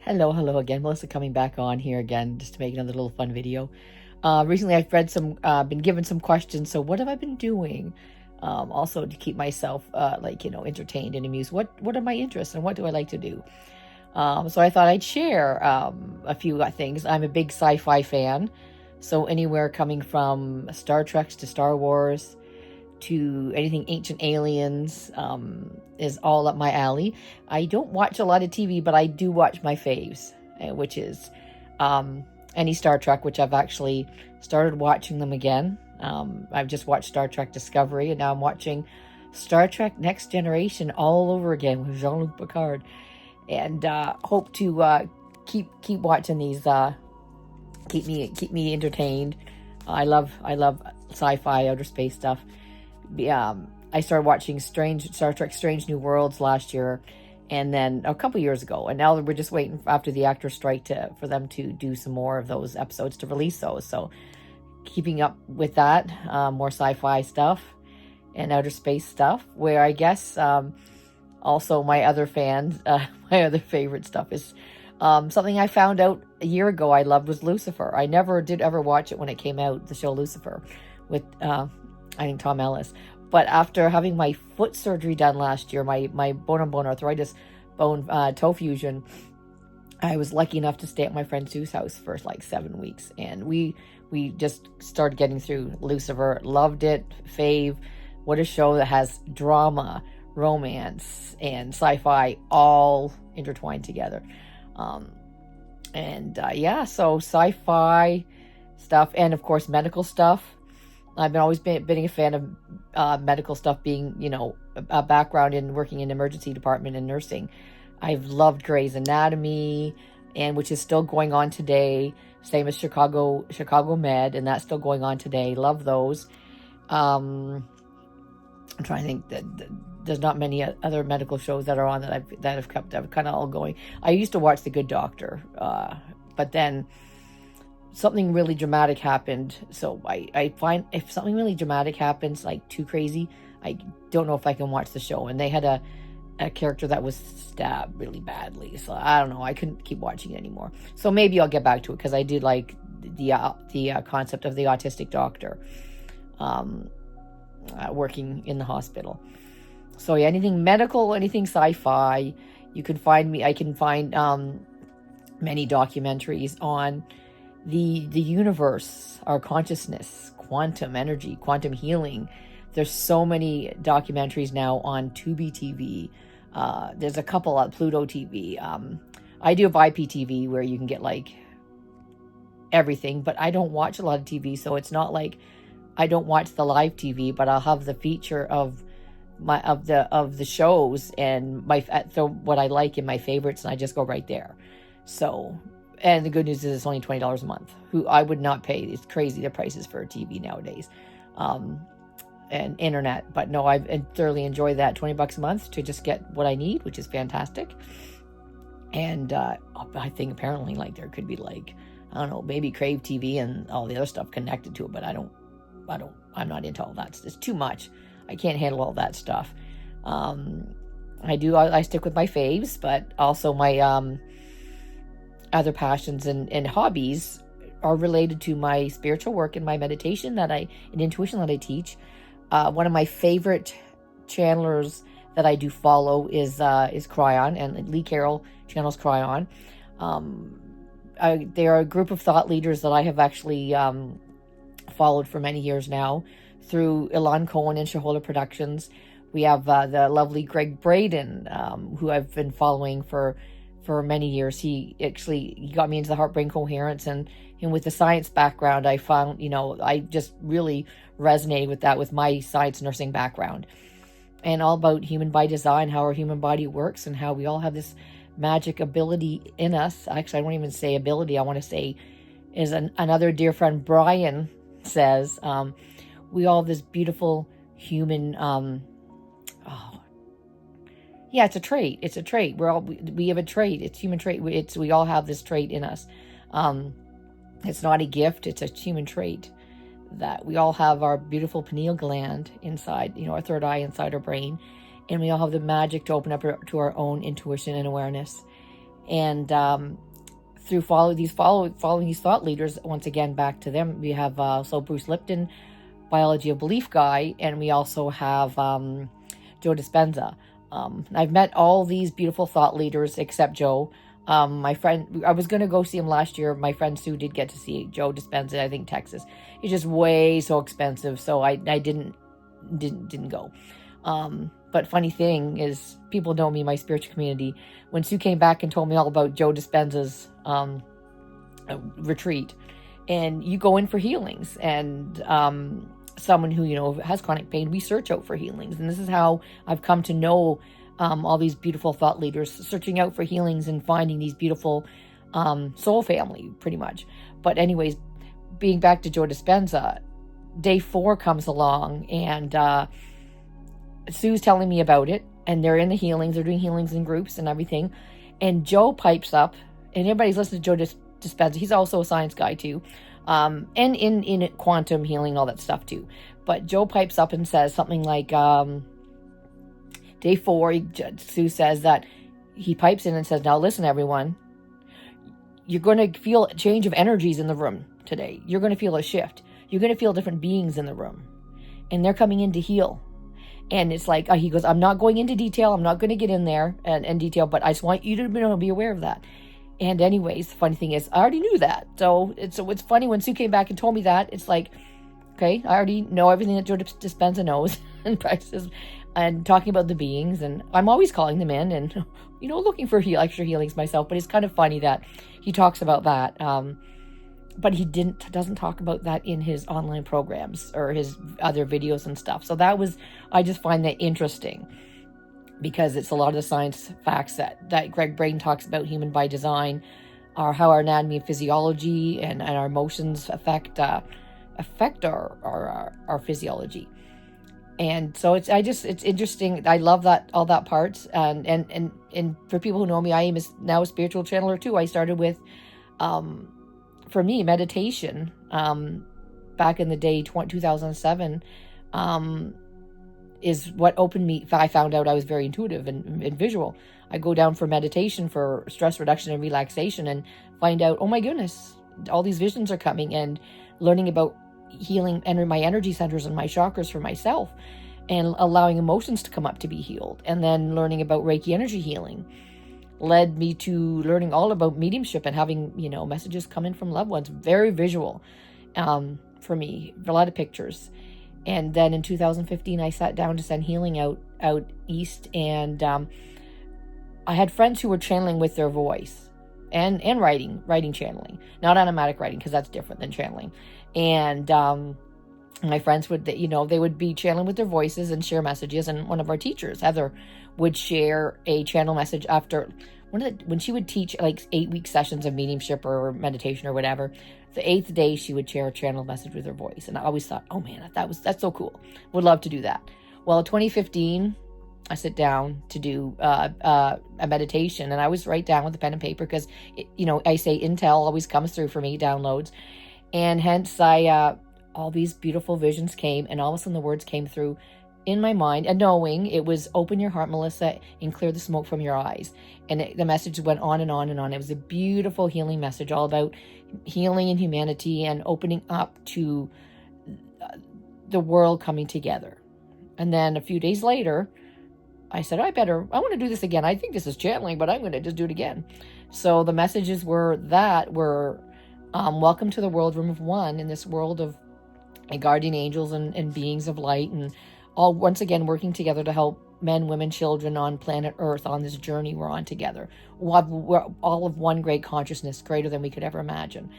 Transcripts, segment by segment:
Hello again. Melissa coming back on here again just to make another little fun video. Recently I've read been given some questions. So what have I been doing? Also to keep myself, entertained and amused. What are my interests and what do I like to do? So I thought I'd share a few things. I'm a big sci-fi fan. So anywhere coming from Star Trek to Star Wars to anything ancient aliens is all up my alley. I don't watch a lot of TV, but I do watch my faves, which is any Star Trek, which I've actually started watching them again. I've just watched Star Trek Discovery, and now I'm watching Star Trek Next Generation all over again with Jean-Luc Picard, and hope to keep watching these. Keep me entertained. I love sci-fi, outer space stuff. I started watching Star Trek Strange New Worlds last year, and then a couple years ago, and now we're just waiting after the actors strike for them to do some more of those episodes to release those. So keeping up with that, more sci-fi stuff and outer space stuff, where I guess also my other my other favorite stuff is something I found out a year ago I loved was Lucifer. I never did ever watch it when it came out, the show Lucifer, with I think Tom Ellis. But after having my foot surgery done last year, my bone-on-bone arthritis, toe fusion, I was lucky enough to stay at my friend Sue's house for like 7 weeks. And we just started getting through Lucifer. Loved it. Fave. What a show that has drama, romance, and sci-fi all intertwined together. So sci-fi stuff, and of course medical stuff. I've always been a fan of medical stuff, being, a background in working in emergency department and nursing. I've loved Grey's Anatomy, and which is still going on today. Same as Chicago Med, and that's still going on today. Love those. I'm trying to think that there's not many other medical shows that are on that have kept kind of all going. I used to watch The Good Doctor, but then something really dramatic happened. So I find if something really dramatic happens, like too crazy, I don't know if I can watch the show. And they had a character that was stabbed really badly. So I don't know. I couldn't keep watching it anymore. So maybe I'll get back to it, because I did like the concept of the autistic doctor working in the hospital. So yeah, anything medical, anything sci-fi, you can find me. I can find many documentaries on the universe, our consciousness, quantum energy, quantum healing. There's so many documentaries now on Tubi TV. There's a couple on Pluto TV. I do have IPTV, where you can get like everything, but I don't watch a lot of TV, so it's not like I don't watch the live TV, but I'll have the feature of the shows and what I like in my favorites, and I just go right there. So. And the good news is it's only $20 a month. Who I would not pay. It's crazy, the prices for a TV nowadays. And internet. But no, I've thoroughly enjoyed that. $20 a month to just get what I need, which is fantastic. And I think apparently like there could be like, I don't know, maybe Crave TV and all the other stuff connected to it. But I'm not into all that. It's too much. I can't handle all that stuff. I stick with my faves, but also my other passions and hobbies are related to my spiritual work and my meditation and intuition that I teach. One of my favorite channelers that I do follow is Cryon, and Lee Carroll channels Cryon. They are a group of thought leaders that I have actually followed for many years now through Ilan Cohen and Shahola Productions. We have the lovely Greg Braden, who I've been following for many years. He got me into the heart-brain coherence, and with the science background, I found, I just really resonated with that, with my science nursing background, and all about human by design, how our human body works, and how we all have this magic ability in us. Actually, I won't even say ability. I want to say, as another dear friend Brian says, we all have this beautiful human yeah, it's a trait. It's a trait. We have a trait. It's human trait. We all have this trait in us. It's not a gift. It's a human trait that we all have our beautiful pineal gland inside, our third eye inside our brain. And we all have the magic to open up to our own intuition and awareness. And through following these thought leaders, once again, back to them, we have so Bruce Lipton, Biology of Belief guy, and we also have Joe Dispenza. I've met all these beautiful thought leaders except Joe. My friend, I was going to go see him last year. My friend Sue did get to see Joe Dispenza, I think Texas. It's just way so expensive, so I didn't go. But funny thing is, people know me, my spiritual community. When Sue came back and told me all about Joe Dispenza's retreat, and you go in for healings, and someone who, you know, has chronic pain, we search out for healings. And this is how I've come to know all these beautiful thought leaders, searching out for healings and finding these beautiful soul family, pretty much. But anyways, being back to Joe Dispenza, day 4 comes along, and Sue's telling me about it, and they're in the healings, they're doing healings in groups and everything, and Joe pipes up, and everybody's listening to Joe Dispenza. He's also a science guy too, and in quantum healing, all that stuff too. But Joe pipes up and says something like, day 4, Sue says that he pipes in and says, now listen, everyone, you're going to feel a change of energies in the room today. You're going to feel a shift. You're going to feel different beings in the room, and they're coming in to heal. And it's like, he goes, I'm not going into detail. I'm not going to get in there and detail, but I just want you to be aware of that. And anyways, the funny thing is, I already knew that. So it's funny when Sue came back and told me that. It's like, okay, I already know everything that Joe Dispenza knows and practices, and talking about the beings. And I'm always calling them in and, you know, looking for extra healings myself. But it's kind of funny that he talks about that. But he doesn't talk about that in his online programs or his other videos and stuff. So I just find that interesting, because it's a lot of the science facts that Greg Braden talks about, human by design, or how our anatomy and physiology and our emotions affect our physiology. And so it's interesting. I love that, all that parts. And for people who know me, I am now a spiritual channeler too. I started with, for me, meditation, back in the day, 2007, is what opened me. I found out I was very intuitive and visual. I go down for meditation for stress reduction and relaxation, and find out, oh my goodness, all these visions are coming, and learning about healing my energy centers and my chakras for myself, and allowing emotions to come up to be healed. And then learning about Reiki energy healing led me to learning all about mediumship and having, you know, messages come in from loved ones. Very visual for me, a lot of pictures. And then in 2015, I sat down to send healing out east, and I had friends who were channeling with their voice and writing channeling, not automatic writing, because that's different than channeling. And my friends would, you know, they would be channeling with their voices and share messages. And one of our teachers, Heather, would share a channel message after when she would teach like 8-week sessions of mediumship or meditation or whatever. The 8th day, she would share a channel message with her voice. And I always thought, oh man, that's so cool. Would love to do that. Well, in 2015, I sit down to do a meditation, and I was write down with a pen and paper, because, you know, I say intel always comes through for me, downloads. And hence all these beautiful visions came, and all of a sudden the words came through in my mind, and knowing it was, open your heart, Melissa, and clear the smoke from your eyes. And the message went on and on and on. It was a beautiful healing message, all about healing and humanity and opening up to the world coming together. And then a few days later, I said, I want to do this again. I think this is channeling, but I'm going to just do it again. So the messages were welcome to the world room of one, in this world of guardian angels and beings of light, and all once again working together to help men, women, children on planet Earth on this journey we're on together. We're all of one great consciousness, greater than we could ever imagine.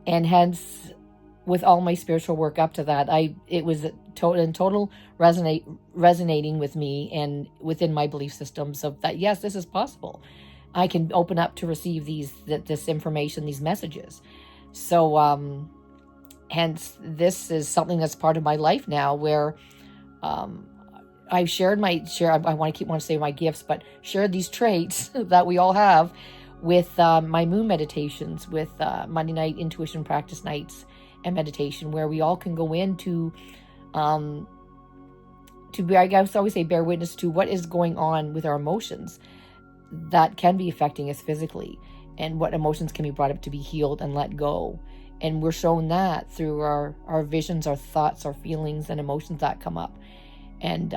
And hence, with all my spiritual work up to that, it was total resonating with me and within my belief systems of that, yes, this is possible. I can open up to receive this information, these messages. So hence, this is something that's part of my life now, where I've shared I want to say my gifts, but shared these traits that we all have with my moon meditations, with Monday night intuition practice nights and meditation, where we all can go into I always say, bear witness to what is going on with our emotions. that can be affecting us physically, and what emotions can be brought up to be healed and let go. And we're shown that through our visions, our thoughts, our feelings, and emotions that come up. And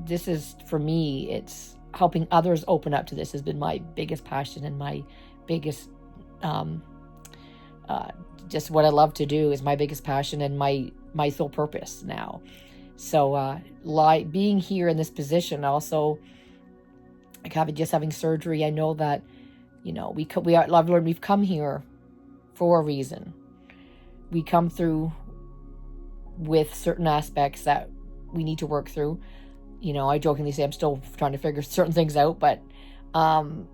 this is, for me, it's helping others open up to this has been my biggest passion, and my biggest, just what I love to do is my biggest passion and my sole purpose now. So being here in this position, also, like having surgery, I know that, I've learned we've come here for a reason. We come through with certain aspects that we need to work through. I jokingly say I'm still trying to figure certain things out, but I'm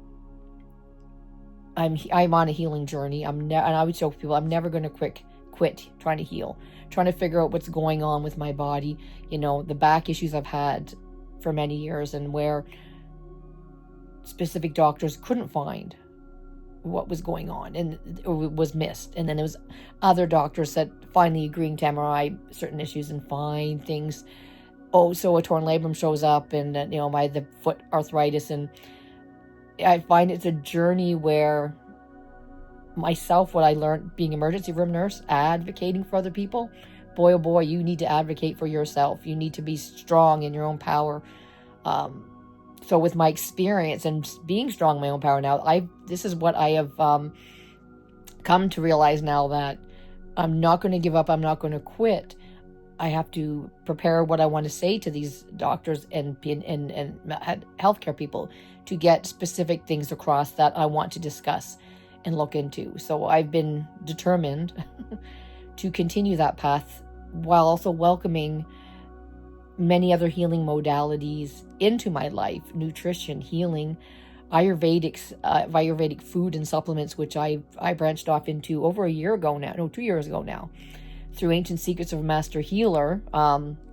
on a healing journey. And I would joke with people, I'm never going to quit trying to heal, trying to figure out what's going on with my body. The back issues I've had for many years, and where specific doctors couldn't find what was going on, and it was missed. And then there was other doctors that finally agreeing to MRI certain issues and find things. So a torn labrum shows up, and the foot arthritis. And I find it's a journey where myself, what I learned being emergency room nurse, advocating for other people, boy, oh boy, you need to advocate for yourself. You need to be strong in your own power. So with my experience and being strong in my own power now, this is what I have come to realize now, that I'm not going to give up. I'm not going to quit. I have to prepare what I want to say to these doctors and healthcare people to get specific things across that I want to discuss and look into. So I've been determined to continue that path, while also welcoming many other healing modalities into my life: nutrition, healing, Ayurvedic food and supplements, which I branched off into over 2 years ago now, through Ancient Secrets of a Master Healer,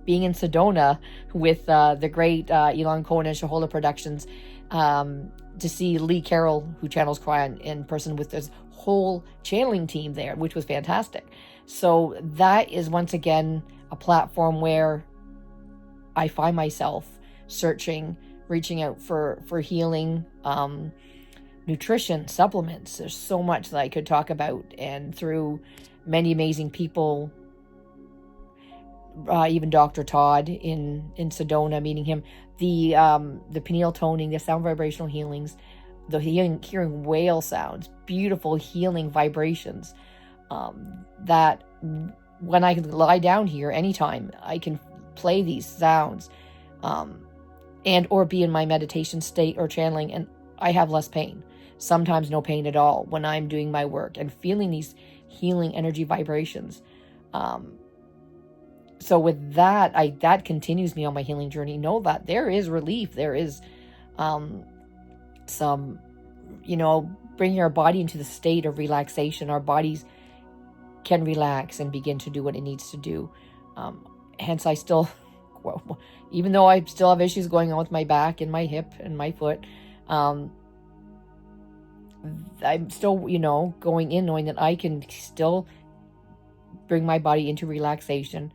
being in Sedona with the great Elon Cohen and Shahola Productions, to see Lee Carroll, who channels Cry in person, with this whole channeling team there, which was fantastic. So that is, once again, a platform where I find myself searching, reaching out for healing, nutrition, supplements. There's so much that I could talk about, and through many amazing people, even Dr. Todd in Sedona, meeting him, the pineal toning, the sound vibrational healings, the hearing whale sounds, beautiful healing vibrations, that when I can lie down here anytime, I can play these sounds, and or be in my meditation state or channeling, and I have less pain, sometimes no pain at all, when I'm doing my work and feeling these healing energy vibrations. So with that, that continues me on my healing journey. Know that there is relief. There is some, bringing our body into the state of relaxation. Our bodies can relax and begin to do what it needs to do. Hence, I still, even though I still have issues going on with my back and my hip and my foot, I'm still, going in knowing that I can still bring my body into relaxation,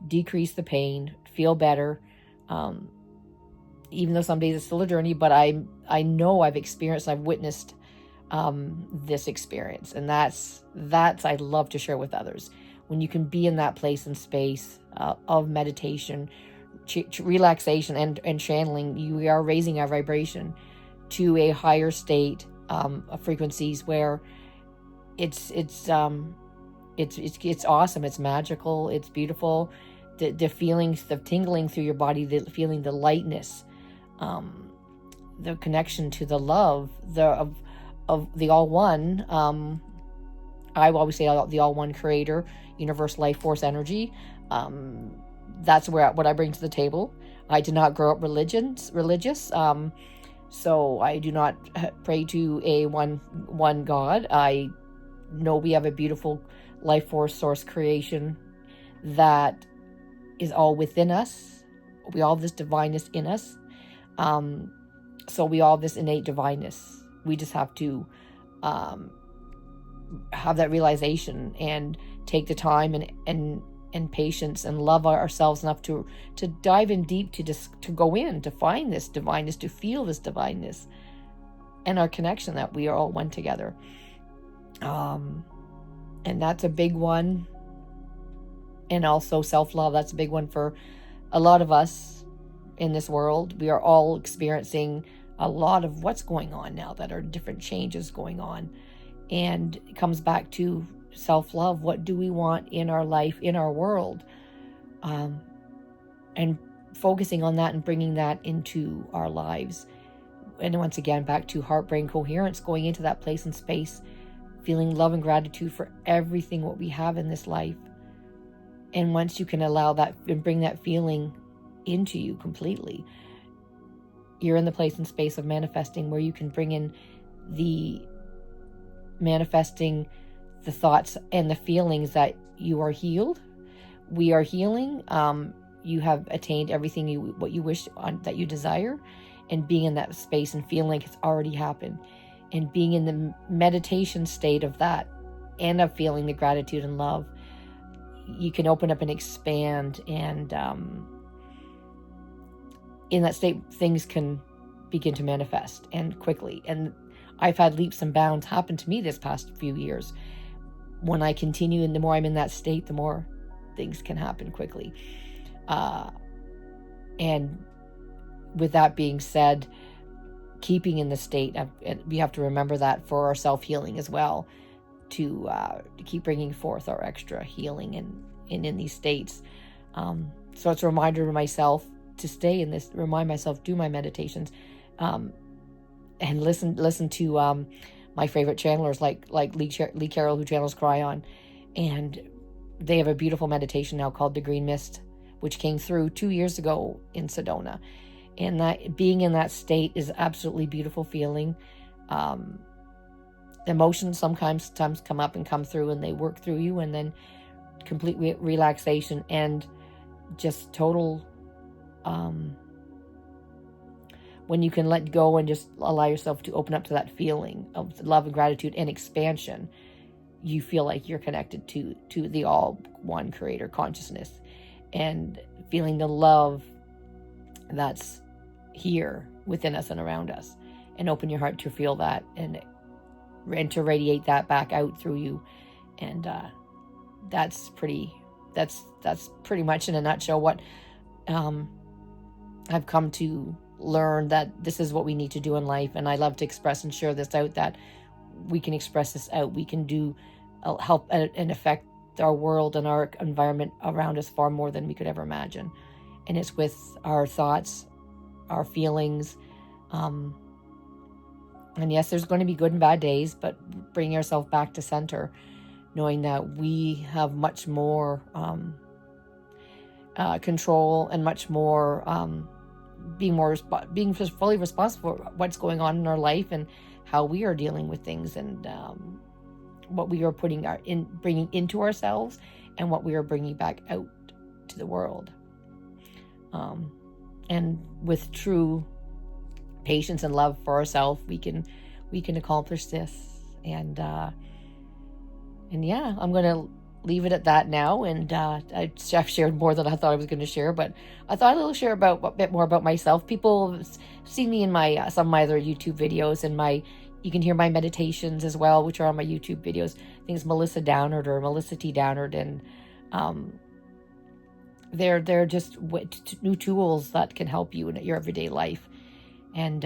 decrease the pain, feel better. Even though some days it's still a journey, but I know I've experienced, I've witnessed this experience, and that's I love to share with others. When you can be in that place and space of meditation, relaxation, and channeling, you are raising our vibration to a higher state of frequencies where it's awesome, it's magical, it's beautiful. The feelings of tingling through your body, the feeling, the lightness, the connection to the love, of the all one. I always say the all one creator, universe, life force, energy. That's what I bring to the table. I did not grow up religious. So I do not pray to a one God. I know we have a beautiful life force source creation that is all within us. We all have this divineness in us. So we all have this innate divineness. We just have to have that realization and take the time and patience and love ourselves enough to dive in deep, to go in, to find this divineness, to feel this divineness. and our connection that we are all one together. And that's a big one. And also self-love, that's a big one for a lot of us in this world. We are all experiencing a lot of what's going on now, that are different changes going on. And it comes back to self-love. What do we want in our life, in our world? And focusing on that and bringing that into our lives. And once again, back to heart, brain coherence, going into that place and space, feeling love and gratitude for everything what we have in this life. And once you can allow that and bring that feeling into you completely, you're in the place and space of manifesting, where you can bring in the manifesting the thoughts and the feelings that you are healed. We are healing. You have attained everything what you wish that you desire, and being in that space and feeling like it's already happened, and being in the meditation state of that, and of feeling the gratitude and love, you can open up and expand. And in that state, things can begin to manifest, and quickly. And I've had leaps and bounds happen to me this past few years. When I continue, and the more I'm in that state, the more things can happen quickly. And with that being said, keeping in the state, we have to remember that for our self-healing as well, to keep bringing forth our extra healing in these states. So it's a reminder to myself to stay in this, remind myself, do my meditations, and listen to my favorite channelers like Lee Carroll, who channels Cry On. And they have a beautiful meditation now called The Green Mist, which came through 2 years ago in Sedona. And that being in that state is absolutely beautiful feeling. Emotions sometimes come up and come through, and they work through you, and then complete relaxation and just total, when you can let go and just allow yourself to open up to that feeling of love and gratitude and expansion, you feel like you're connected to the all one creator consciousness, and feeling the love that's here within us and around us, and open your heart to feel that, and to radiate that back out through you. And that's pretty much in a nutshell what I've come to learn, that this is what we need to do in life. And I love to express and share this out, that we can express this out. We can do help and affect our world and our environment around us far more than we could ever imagine. And it's with our thoughts, our feelings. And yes, there's going to be good and bad days, but bringing ourselves back to center, knowing that we have much more control, and much more being fully responsible for what's going on in our life, and how we are dealing with things, and what we are bringing into ourselves, and what we are bringing back out to the world. And with true patience and love for ourselves, we can accomplish this. And yeah, I'm going to leave it at that now. And I've shared more than I thought I was going to share, but I thought I'll share a bit more about myself. People see me in my some of my other YouTube videos, and you can hear my meditations as well, which are on my YouTube videos. I think it's Melissa Downard or Melissa T. Downard, and they're just new tools that can help you in your everyday life. And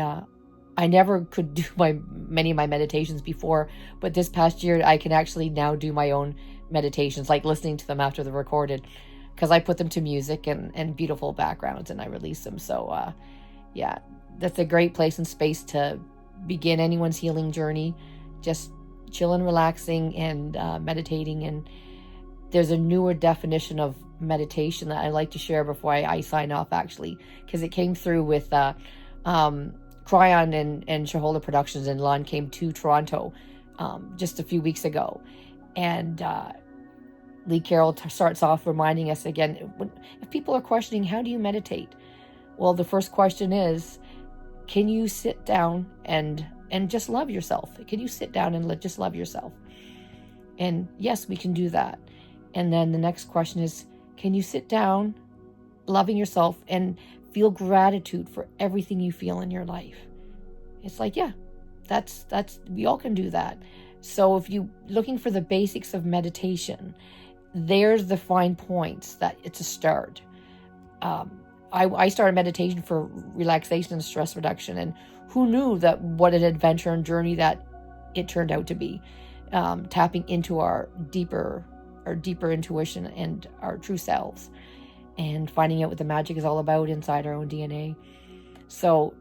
I never could do many of my meditations before, but this past year I can actually now do my own meditations, like listening to them after they're recorded, because I put them to music and beautiful backgrounds, and I release them. So yeah, that's a great place and space to begin anyone's healing journey, just chilling, relaxing, and meditating. And there's a newer definition of meditation that I like to share before I sign off, actually, because it came through with Cry On and Shahola Productions, and Lon came to Toronto just a few weeks ago. And Lee Carroll starts off reminding us again, if people are questioning, how do you meditate? Well, the first question is, can you sit down and just love yourself? Can you sit down and just love yourself? And yes, we can do that. And then the next question is, can you sit down loving yourself and feel gratitude for everything you feel in your life? It's like, yeah, That's we all can do that. So if you looking for the basics of meditation, there's the fine points that it's a start. I started meditation for relaxation and stress reduction, and who knew that what an adventure and journey that it turned out to be, tapping into our deeper intuition and our true selves, and finding out what the magic is all about inside our own DNA. So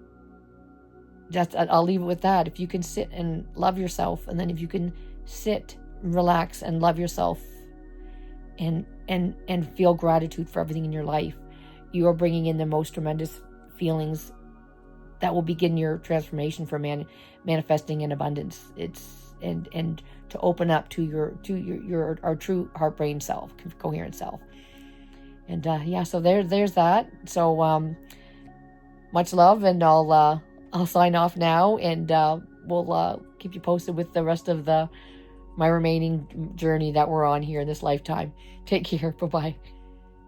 I'll leave it with that. If you can sit and love yourself, and then if you can sit, relax, and love yourself, and feel gratitude for everything in your life, you are bringing in the most tremendous feelings that will begin your transformation for manifesting in abundance. It's and to open up to our true heart, brain self, coherent self. And so there's that. So much love, and I'll sign off now, and we'll keep you posted with the rest of my remaining journey that we're on here in this lifetime. Take care. Bye-bye.